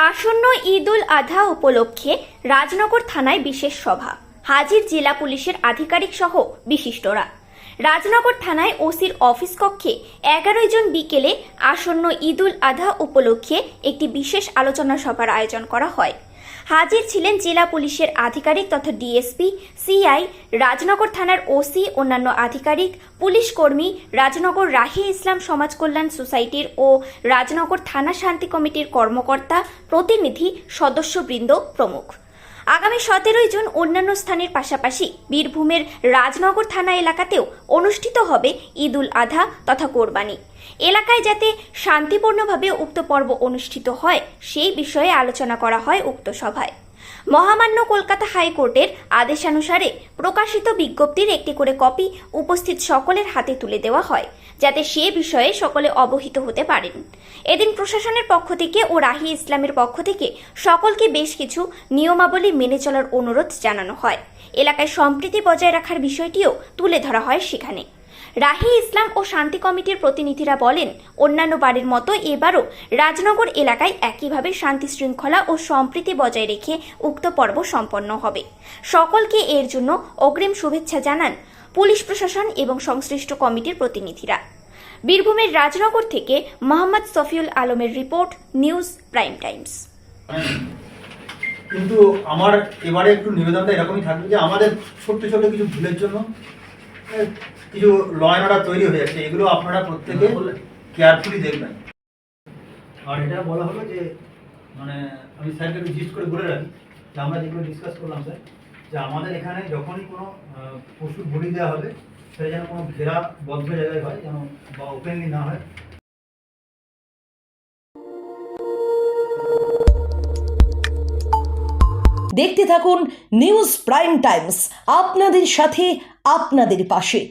আসন্ন ঈদ উল আধা উপলক্ষে রাজনগর থানায় বিশেষ সভা, হাজির জেলা পুলিশের আধিকারিক সহ বিশিষ্টরা। রাজনগর থানায় ওসির অফিস কক্ষে 11 জন বিকেলে আসন্ন ঈদ উল আধা উপলক্ষে একটি বিশেষ আলোচনা সভার আয়োজন করা হয়। হাজির ছিলেন জেলা পুলিশের আধিকারিক তথা ডিএসপি, সিআই, রাজনগর থানার ওসি, অন্যান্য আধিকারিক, পুলিশ কর্মী, রাজনগর রাহি ইসলাম সমাজ কল্যাণ সোসাইটির ও রাজনগর থানা শান্তি কমিটির কর্মকর্তা, প্রতিনিধি, সদস্যবৃন্দ প্রমুখ। আগামী 17 জুন অন্যান্য স্থানের পাশাপাশি বীরভূমের রাজনগর থানা এলাকাতেও অনুষ্ঠিত হবে ঈদ উল আধা তথা কোরবানি। এলাকায় যাতে শান্তিপূর্ণভাবে উক্ত পর্ব অনুষ্ঠিত হয় সেই বিষয়ে আলোচনা করা হয় উক্ত সভায়। মহামান্য কলকাতা হাইকোর্টের আদেশানুসারে প্রকাশিত বিজ্ঞপ্তির একটি করে কপি উপস্থিত সকলের হাতে তুলে দেওয়া হয়, যাতে সে বিষয়ে সকলে অবহিত হতে পারেন। এদিন প্রশাসনের পক্ষ থেকে ও রাহি ইসলামের পক্ষ থেকে সকলকে বেশ কিছু নিয়মাবলী মেনে চলার অনুরোধ জানানো হয়। এলাকায় সম্প্রীতি বজায় রাখার বিষয়টিও তুলে ধরা হয় সেখানে। রাহি ইসলাম ও শান্তি কমিটির প্রতিনিধিরা বলেন, অন্যান্য বারের মতো এবারও রাজনগর এলাকায় একইভাবে শান্তি শৃঙ্খলা ও সম্প্রীতি বজায় রেখে উক্ত পর্ব সম্পন্ন হবে। সকলকে এর জন্য অগ্রিম শুভেচ্ছা জানান পুলিশ প্রশাসন এবং সংশ্লিষ্ট কমিটির প্রতিনিধিরা। বীরভূমের রাজনগর থেকে মোহাম্মদ সফিউল আলমের রিপোর্ট, নিউজ প্রাইম টাইমস। কিন্তু আমার এবারে একটু নিবেদনটা এরকমই থাকবে যে আমাদের ছোট্ট ছোট্ট কিছু ভুলের জন্য কিছু ল অ্যান্ড অর্ডার তৈরি হয়ে যাচ্ছে, এগুলো আপনারা প্রত্যেকে কেয়ারফুলি দেখবেন। আর এটা বলা হলো যে মানে আমি স্যারকে একটু জিজ্ঞেস করে বলে রাখি যে আমরা যেগুলো ডিসকাস করলাম স্যার, যে আমাদের এখানে যখনই কোনো পশুর বলি দেওয়া হবে সেটা যেন কোনো ঘেরা বদ্ধ জায়গায় হয়, যেন বা ওপেনলি না হয়। দেখতে থাকুন নিউজ প্রাইম টাইমস, আপনাদের সাথে, আপনাদের পাশে।